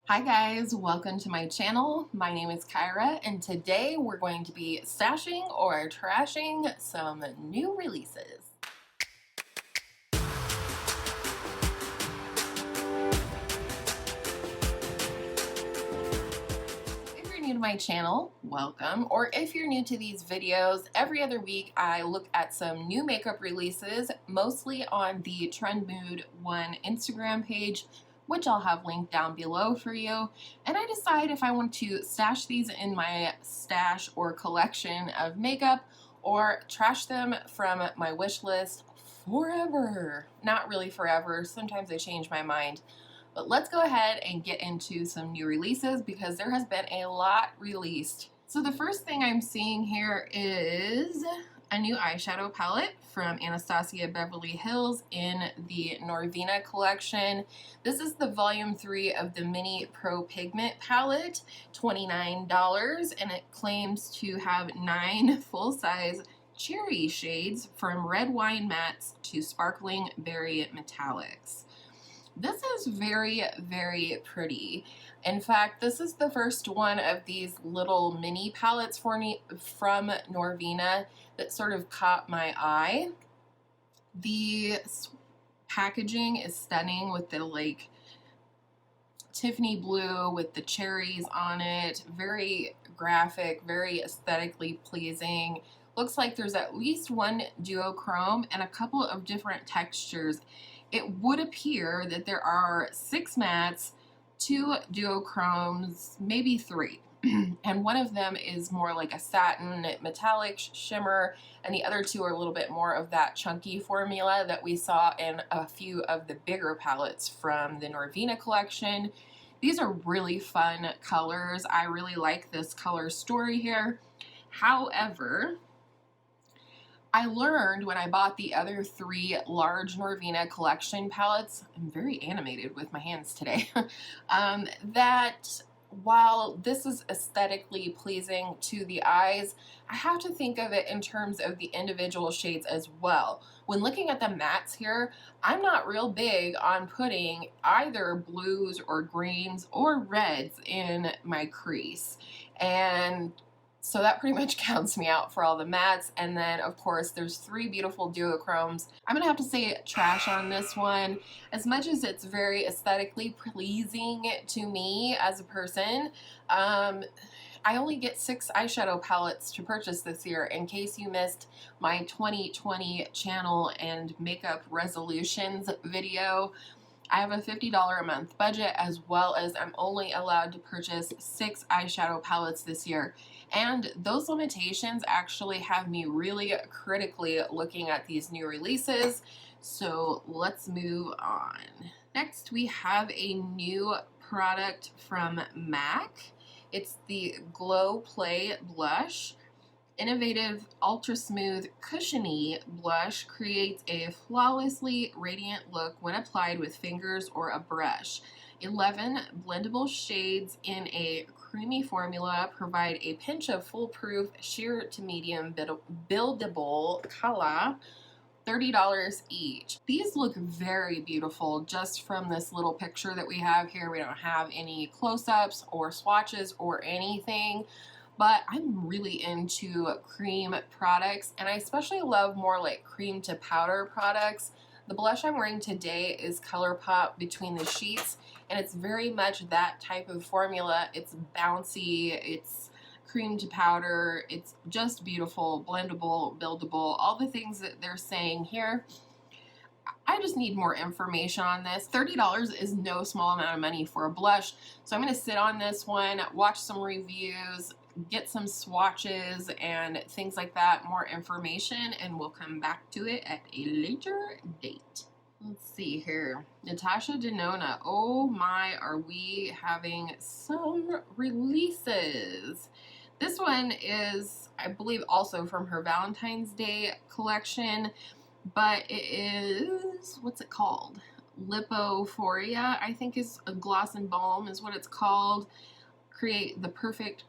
Hi guys, welcome to my channel. My name is Kyra and today we're going to be stashing or trashing some new releases. If you're new to my channel, welcome. Or if you're new to these videos, every other week I look at some new makeup releases, mostly on the Trend Mood 1 Instagram page, which I'll have linked down below for you, and I decide if I want to stash these in my stash or collection of makeup or trash them from my wish list forever. Not really forever, sometimes I change my mind. But let's go ahead and get into some new releases because there has been a lot released. So the first thing I'm seeing here is a new eyeshadow palette from Anastasia Beverly Hills in the Norvina collection. This is the volume 3 of the Mini Pro Pigment palette, $29, and it claims to have 9 full-size cherry shades from red wine mattes to sparkling berry metallics. This is very, very pretty. In fact, this is the first one of these little mini palettes for me from Norvina that sort of caught my eye. The packaging is stunning with the like Tiffany blue with the cherries on it. Very graphic, very aesthetically pleasing. Looks like there's at least one duochrome and a couple of different textures. It would appear that there are 6 mattes, 2 duochromes, maybe 3. And one of them is more like a satin metallic shimmer, and the other 2 are a little bit more of that chunky formula that we saw in a few of the bigger palettes from the Norvina collection. These are really fun colors. I really like this color story here. However, I learned when I bought the other 3 large Norvina collection palettes, I'm very animated with my hands today, that while this is aesthetically pleasing to the eyes, I have to think of it in terms of the individual shades as well. When looking at the mattes here, I'm not real big on putting either blues or greens or reds in my crease, and so that pretty much counts me out for all the mattes. And then of course there's 3 beautiful duochromes. I'm gonna have to say trash on this one. As much as it's very aesthetically pleasing to me as a person, I only get 6 eyeshadow palettes to purchase this year. In case you missed my 2020 channel and makeup resolutions video, I have a $50 a month budget, as well as I'm only allowed to purchase 6 eyeshadow palettes this year. And those limitations actually have me really critically looking at these new releases. So let's move on. Next, we have a new product from MAC. It's the Glow Play Blush. Innovative, ultra smooth, cushiony blush creates a flawlessly radiant look when applied with fingers or a brush. 11 blendable shades in a creamy formula provide a pinch of foolproof sheer to medium buildable color. $30 each. These look very beautiful just from this little picture that we have here. We don't have any close-ups or swatches or anything, but I'm really into cream products, and I especially love more like cream to powder products. The blush I'm wearing today is ColourPop Between the Sheets, and it's very much that type of formula. It's bouncy, it's cream to powder, it's just beautiful, blendable, buildable, all the things that they're saying here. I just need more information on this. $30 is no small amount of money for a blush, so I'm going to sit on this one, watch some reviews, get some swatches and things like that, more information, and we'll come back to it at a later date. Let's see here. Natasha Denona. Oh my, are we having some releases. This one is, I believe, also from her Valentine's Day collection, but it is, what's it called? Lipophoria, I think is a gloss and balm is what it's called. Create the perfect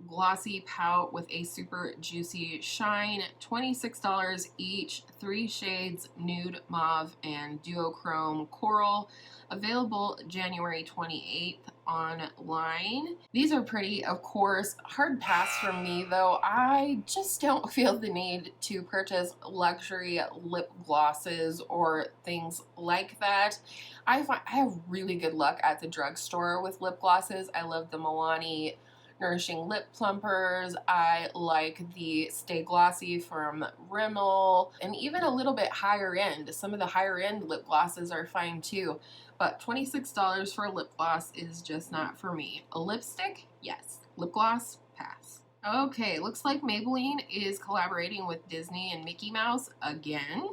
glossy pout with a super juicy shine. $26 each, 3 shades, nude, mauve, and duochrome coral. Available January 28th online. These are pretty, of course. Hard pass from me though. I just don't feel the need to purchase luxury lip glosses or things like that. I have really good luck at the drugstore with lip glosses. I love the Milani Nourishing Lip Plumpers. I like the Stay Glossy from Rimmel, and even a little bit higher end. Some of the higher end lip glosses are fine too, but $26 for a lip gloss is just not for me. A lipstick? Yes. Lip gloss? Pass. Okay, looks like Maybelline is collaborating with Disney and Mickey Mouse again.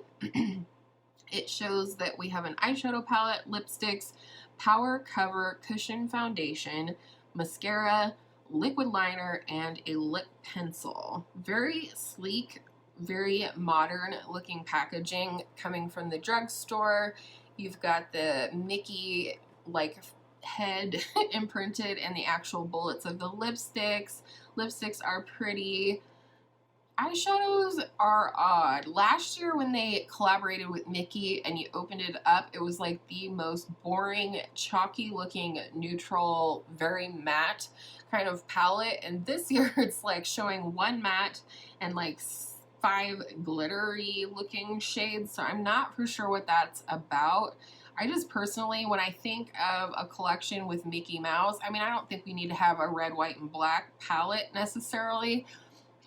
It shows that we have an eyeshadow palette, lipsticks, power cover cushion foundation, mascara, liquid liner, and a lip pencil. Very sleek, very modern looking packaging coming from the drugstore. You've got the Mickey like head imprinted and the actual bullets of the lipsticks. Lipsticks are pretty. Eyeshadows are odd. Last year when they collaborated with Mickey and you opened it up, it was like the most boring, chalky looking, neutral, very matte kind of palette. And this year it's like showing one matte and like 5 glittery looking shades. So I'm not for sure what that's about. I just personally, when I think of a collection with Mickey Mouse, I mean, I don't think we need to have a red, white, and black palette necessarily,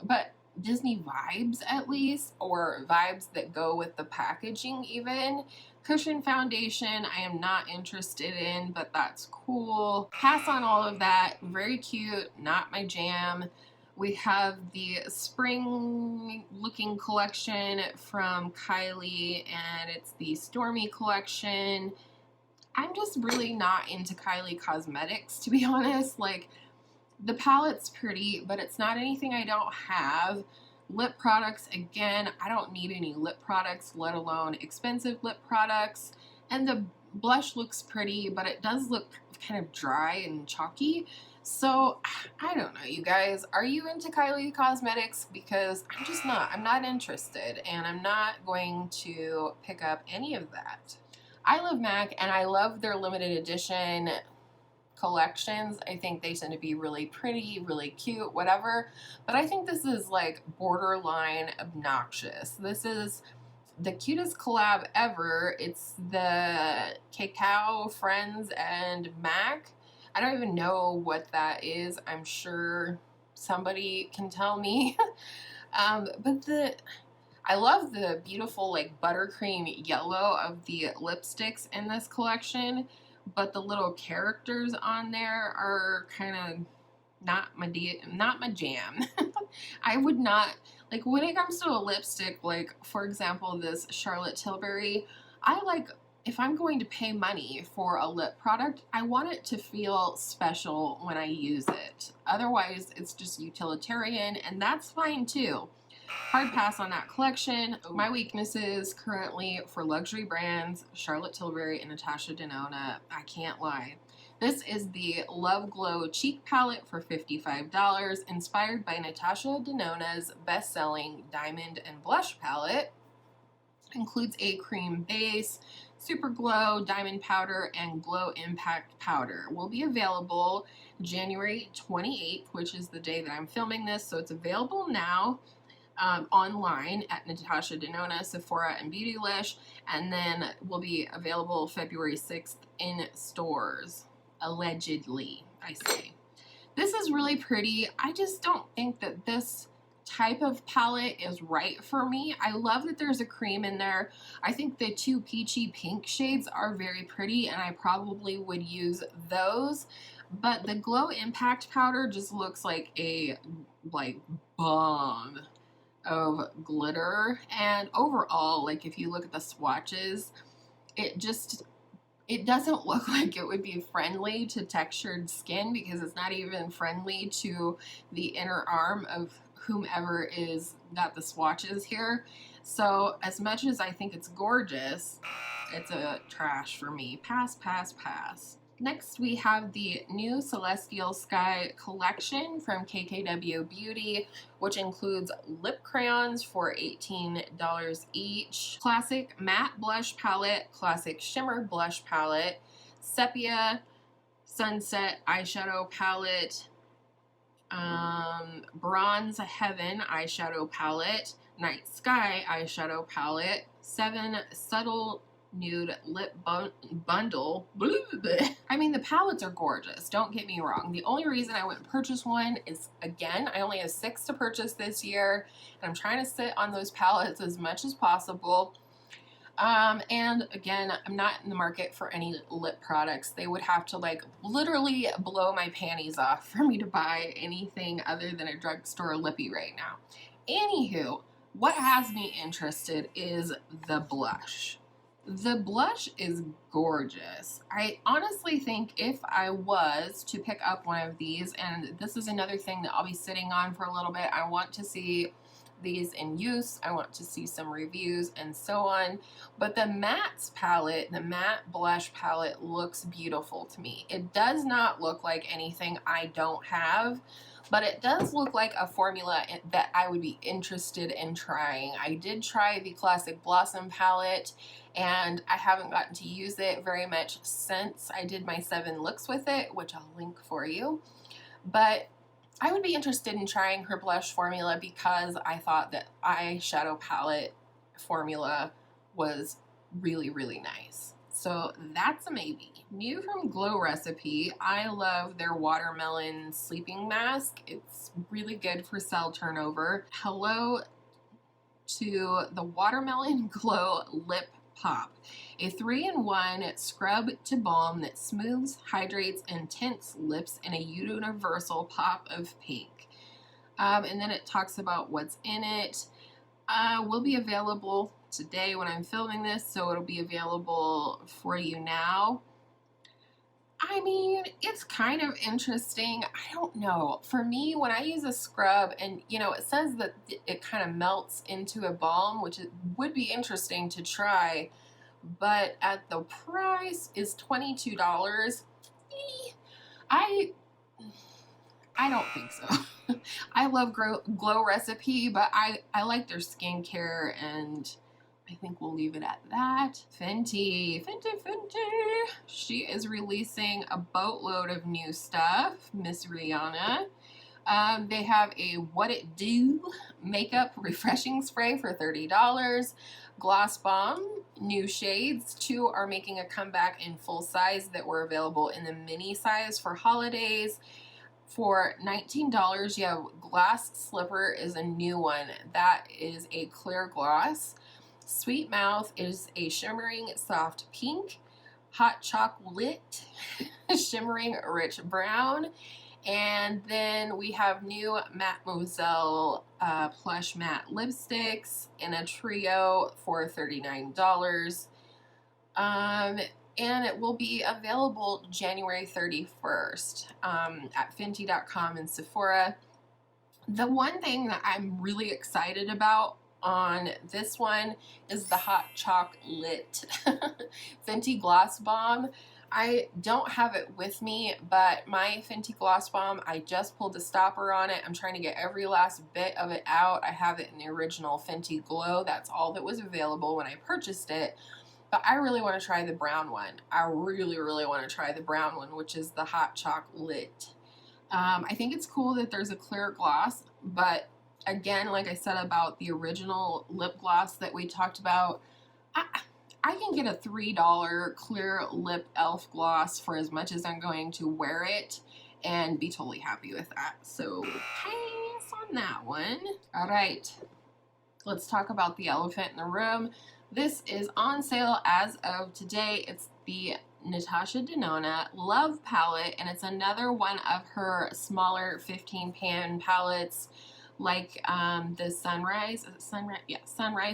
but Disney vibes at least, or vibes that go with the packaging even. Cushion foundation I am not interested in, but that's cool. Pass on all of that. Very cute, not my jam. We have the spring looking collection from Kylie, and it's the Stormy collection. I'm just really not into Kylie Cosmetics, to be honest. Like, the palette's pretty, but it's not anything I don't have. Lip products, again, I don't need any lip products, let alone expensive lip products. And the blush looks pretty, but it does look kind of dry and chalky. So, I don't know, you guys. Are you into Kylie Cosmetics? Because I'm just not. I'm not interested, and I'm not going to pick up any of that. I love MAC, and I love their limited edition collections. I think they tend to be really pretty, really cute, whatever. But I think this is like borderline obnoxious. This is the cutest collab ever. It's the Cacao Friends and MAC. I don't even know what that is. I'm sure somebody can tell me. But I love the beautiful like buttercream yellow of the lipsticks in this collection, but the little characters on there are kind of not my jam. I would not, like, when it comes to a lipstick, like for example this Charlotte Tilbury, I like, if I'm going to pay money for a lip product, I want it to feel special when I use it. Otherwise, it's just utilitarian, and that's fine too. Hard pass on that collection. My weaknesses currently for luxury brands, Charlotte Tilbury and Natasha Denona, I can't lie. This is the Love Glow Cheek Palette for $55, inspired by Natasha Denona's best-selling Diamond and Blush palette. Includes a cream base, Super Glow, Diamond Powder, and Glow Impact Powder. Will be available January 28th, which is the day that I'm filming this, so it's available now online at Natasha Denona, Sephora, and Beautylish, and then will be available February 6th in stores. Allegedly, I say. This is really pretty. I just don't think that this type of palette is right for me. I love that there's a cream in there. I think the 2 peachy pink shades are very pretty, and I probably would use those. But the Glow Impact Powder just looks like a bomb of glitter. And overall, like if you look at the swatches, it doesn't look like it would be friendly to textured skin, because it's not even friendly to the inner arm of whomever is got the swatches here. So as much as I think it's gorgeous, it's a trash for me. Pass, pass, pass. Next we have the new Celestial Sky collection from KKW Beauty, which includes lip crayons for $18 each, classic matte blush palette, classic shimmer blush palette, sepia, Sunset eyeshadow palette, Bronze Heaven eyeshadow palette, Night Sky eyeshadow palette, 7 Subtle Nude Lip Bundle. I mean, the palettes are gorgeous, don't get me wrong. The only reason I wouldn't purchase one is, again, I only have 6 to purchase this year, and I'm trying to sit on those palettes as much as possible. And again, I'm not in the market for any lip products. They would have to like literally blow my panties off for me to buy anything other than a drugstore lippy right now. Anywho, what has me interested is the blush. The blush is gorgeous. I honestly think if I was to pick up one of these, and this is another thing that I'll be sitting on for a little bit, I want to see these in use, I want to see some reviews and so on, but the matte palette, the matte blush palette looks beautiful to me. It does not look like anything I don't have, but it does look like a formula that I would be interested in trying. I did try the Classic Blossom palette, and I haven't gotten to use it very much since I did my 7 looks with it, which I'll link for you. But I would be interested in trying her blush formula because I thought that eyeshadow palette formula was really, really nice. So that's a maybe. New from Glow Recipe, I love their watermelon sleeping mask. It's really good for cell turnover. Hello to the Watermelon Glow Lip Pop, a 3-in-1 scrub to balm that smooths, hydrates, and tints lips in a universal pop of pink. And then it talks about what's in it. Will be available today when I'm filming this, so it'll be available for you now. I mean, it's kind of interesting. I don't know. For me, when I use a scrub, and you know, it says that it kind of melts into a balm, which would be interesting to try, but at the price is $22. I don't think so. I love Glow Recipe, but I like their skincare, and I think we'll leave it at that. Fenty. She is releasing a boatload of new stuff. Miss Rihanna. They have a What It Do makeup refreshing spray for $30. Gloss Bomb, new shades. 2 are making a comeback in full size that were available in the mini size for holidays. For $19, you have Glass Slipper is a new one. That is a clear gloss. Sweet Mouth is a shimmering soft pink. Hot Chocolate, shimmering rich brown. And then we have new Mademoiselle plush matte lipsticks in a trio for $39. And it will be available January 31st at Fenty.com and Sephora. The one thing that I'm really excited about on this one is the Hot Chocolate Fenty Gloss Bomb. I don't have it with me, but my Fenty Gloss Bomb, I just pulled the stopper on it. I'm trying to get every last bit of it out. I have it in the original Fenty Glow. That's all that was available when I purchased it. But I really want to try the brown one. I really, really want to try the brown one, which is the Hot Chocolate. I think it's cool that there's a clear gloss, but again, like I said about the original lip gloss that we talked about, I can get a $3 clear lip elf gloss for as much as I'm going to wear it and be totally happy with that. So pass on that one. All right, let's talk about the elephant in the room. This is on sale as of today. It's the Natasha Denona Love Palette, and it's another one of her smaller 15-pan palettes, like the Sunrise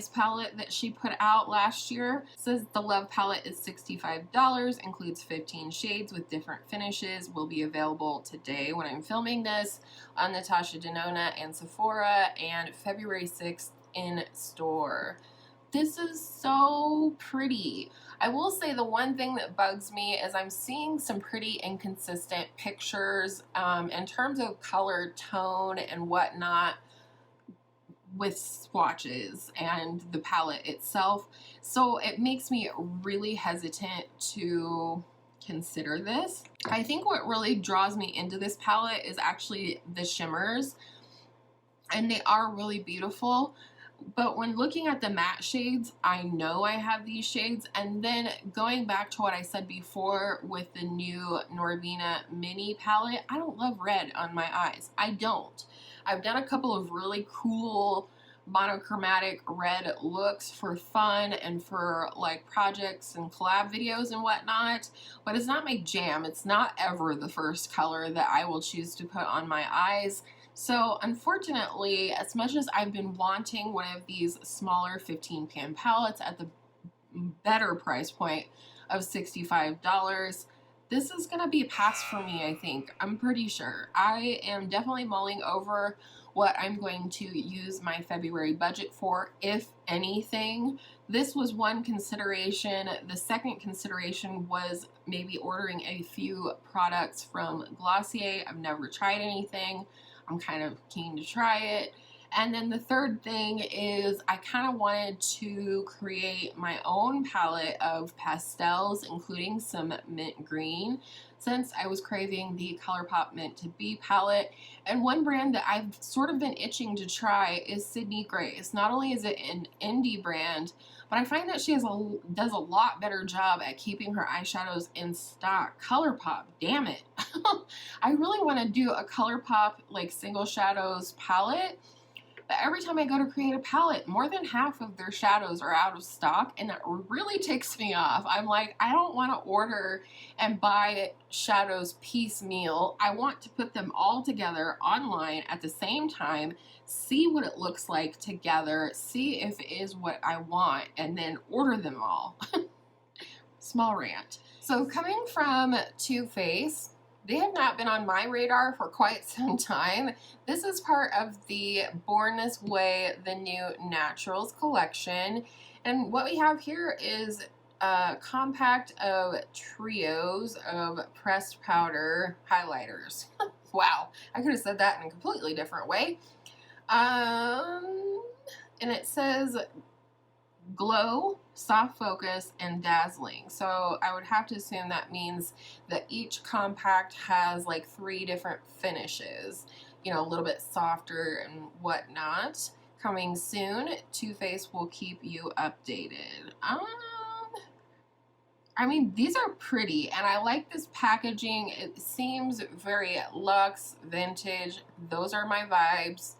palette that she put out last year. It says the Love palette is $65, includes 15 shades with different finishes, will be available today when I'm filming this on Natasha Denona and Sephora, and February 6th in store. This is so pretty. I will say the one thing that bugs me is I'm seeing some pretty inconsistent pictures in terms of color tone and whatnot with swatches and the palette itself. So it makes me really hesitant to consider this. I think what really draws me into this palette is actually the shimmers, and they are really beautiful. But when looking at the matte shades, I know I have these shades. And then going back to what I said before with the new Norvina mini palette, I don't love red on my eyes. I don't. I've done a couple of really cool monochromatic red looks for fun and for like projects and collab videos and whatnot, but it's not my jam. It's not ever the first color that I will choose to put on my eyes. So unfortunately, as much as I've been wanting one of these smaller 15 pan palettes at the better price point of $65, this is gonna be a pass for me, I think. I'm pretty sure. I am definitely mulling over what I'm going to use my February budget for, if anything. This was one consideration. The second consideration was maybe ordering a few products from Glossier. I've never tried anything. I'm kind of keen to try it. And then the third thing is I kind of wanted to create my own palette of pastels, including some mint green, since I was craving the ColourPop Mint to Be palette. And one brand that I've sort of been itching to try is Sydney Grace. Not only is it an indie brand, but I find that she does a lot better job at keeping her eyeshadows in stock. ColourPop, damn it. I really want to do a ColourPop like single shadows palette. But every time I go to create a palette, more than half of their shadows are out of stock, and that really ticks me off. I'm like, I don't want to order and buy shadows piecemeal. I want to put them all together online at the same time, see what it looks like together, see if it is what I want, and then order them all. Small rant. So coming from Too Faced, they have not been on my radar for quite some time. This is part of the Born This Way, the New Naturals collection. And what we have here is a compact of trios of pressed powder highlighters. Wow, I could have said that in a completely different way. And it says glow, soft focus, and dazzling. So I would have to assume that means that each compact has like 3 different finishes, you know, a little bit softer and whatnot. Coming soon. Too Faced will keep you updated. I mean, these are pretty, and I like this packaging. It seems very luxe, vintage. Those are my vibes.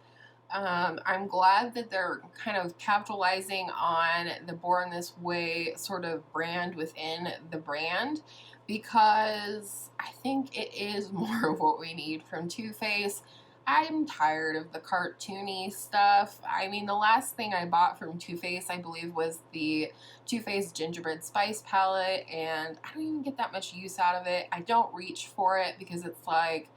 I'm glad that they're kind of capitalizing on the Born This Way sort of brand within the brand, because I think it is more of what we need from Too Faced. I'm tired of the cartoony stuff. I mean, the last thing I bought from Too Faced, I believe, was the Too Faced Gingerbread Spice palette, and I don't even get that much use out of it. I don't reach for it because it's like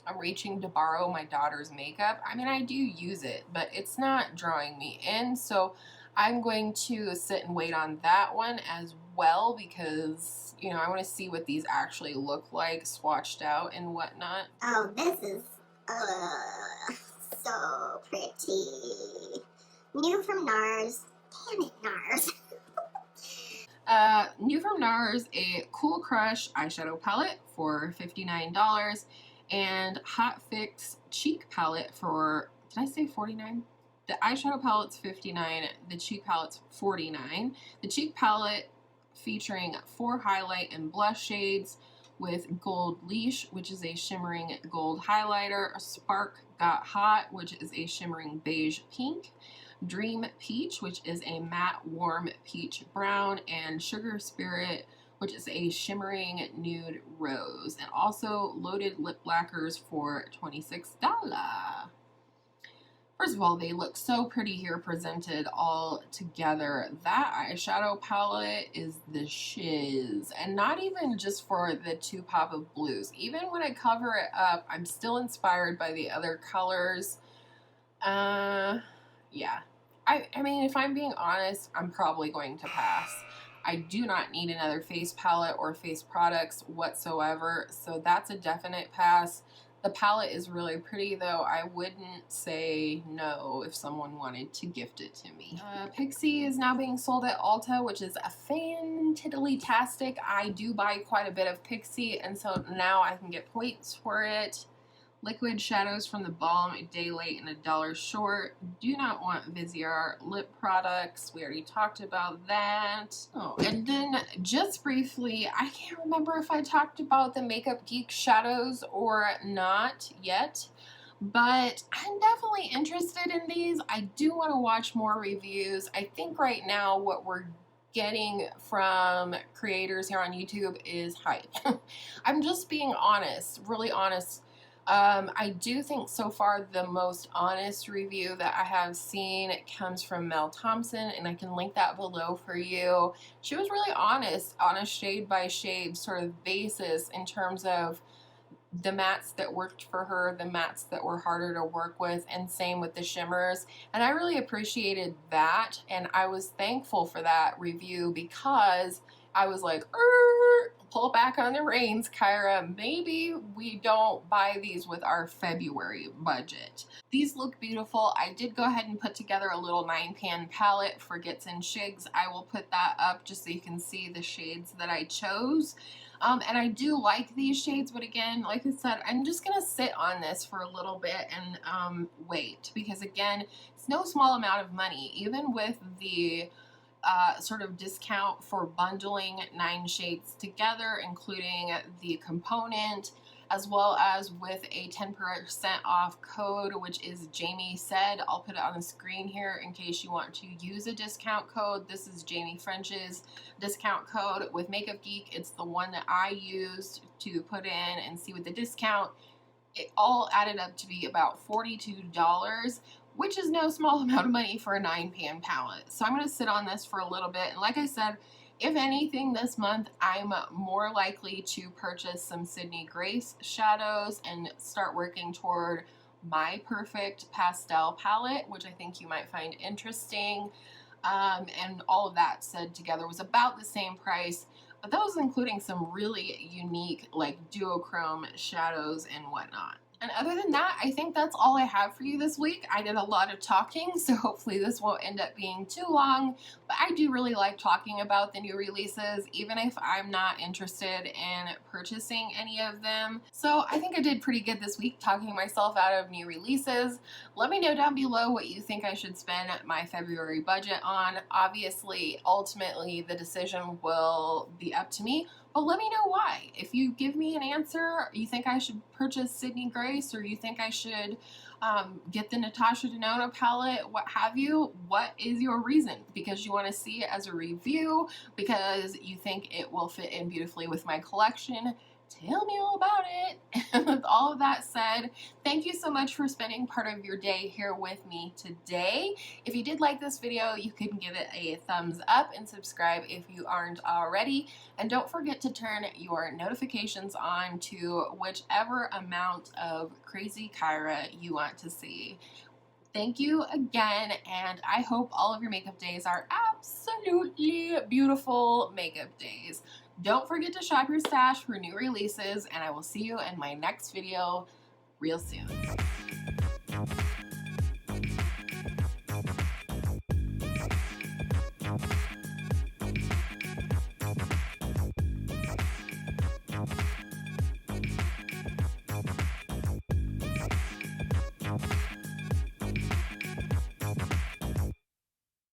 I'm reaching to borrow my daughter's makeup. I mean, I do use it, but it's not drawing me in, so I'm going to sit and wait on that one as well, because, you know, I want to see what these actually look like swatched out and whatnot. Oh, this is so pretty. New from NARS. Damn it, NARS. New from NARS, a Cool Crush eyeshadow palette for $59, and Hot Fix cheek palette for, did I say 49? The eyeshadow palette's $59, the cheek palette's $49. The cheek palette featuring 4 highlight and blush shades with Gold Leash, which is a shimmering gold highlighter, Spark Got Hot, which is a shimmering beige pink, Dream Peach, which is a matte warm peach brown, and Sugar Spirit, which is a shimmering nude rose, and also loaded lip lacquers for $26. First of all, they look so pretty here presented all together. That eyeshadow palette is the shiz, and not even just for the 2 pop of blues. Even when I cover it up, I'm still inspired by the other colors. Yeah. I mean, if I'm being honest, I'm probably going to pass. I do not need another face palette or face products whatsoever, so that's a definite pass. The palette is really pretty though. I wouldn't say no if someone wanted to gift it to me. Pixie is now being sold at Ulta, which is a fan-tiddly-tastic. I do buy quite a bit of Pixie, and so now I can get points for it. Liquid shadows from the Balm, a day late and $1 short. Do not want Viseart lip products. We already talked about that. Oh, and then just briefly, I can't remember if I talked about the Makeup Geek shadows or not yet, but I'm definitely interested in these. I do want to watch more reviews. I think right now what we're getting from creators here on YouTube is hype. I'm just being honest, really honest. I do think so far the most honest review that I have seen comes from Mel Thompson, and I can link that below for you. She was really honest on a shade by shade sort of basis in terms of the mattes that worked for her, the mattes that were harder to work with, and same with the shimmers. And I really appreciated that, and I was thankful for that review because I was like, pull back on the reins, Kyra. Maybe we don't buy these with our February budget. These look beautiful. I did go ahead and put together a little 9-pan palette for Gits and Shigs. I will put that up just so you can see the shades that I chose. And I do like these shades, but again, like I said, I'm just gonna sit on this for a little bit and wait, because again, it's no small amount of money. Even with the sort of discount for bundling 9 shades together, including the component, as well as with a 10% off code, which is Jamie Said. I'll put it on the screen here in case you want to use a discount code. This is Jamie French's discount code with Makeup Geek. It's the one that I used to put in and see with the discount. It all added up to be about $42, which is no small amount of money for a 9-pan palette. So I'm going to sit on this for a little bit. And like I said, if anything this month, I'm more likely to purchase some Sydney Grace shadows and start working toward my perfect pastel palette, which I think you might find interesting. And all of that said together was about the same price, but that was including some really unique like duochrome shadows and whatnot. And other than that, I think that's all I have for you this week. I did a lot of talking, so hopefully this won't end up being too long. But I do really like talking about the new releases, even if I'm not interested in purchasing any of them. So I think I did pretty good this week talking myself out of new releases. Let me know down below what you think I should spend my February budget on. Obviously, ultimately, the decision will be up to me. But let me know why. If you give me an answer, you think I should purchase Sydney Grace, or you think I should get the Natasha Denona palette, what have you, what is your reason? Because you want to see it as a review, because you think it will fit in beautifully with my collection, tell me all about it. And with all of that said, thank you so much for spending part of your day here with me today. If you did like this video, you can give it a thumbs up and subscribe if you aren't already. And don't forget to turn your notifications on to whichever amount of crazy Kyra you want to see. Thank you again, and I hope all of your makeup days are absolutely beautiful makeup days. Don't forget to shop your stash for new releases, and I will see you in my next video real soon.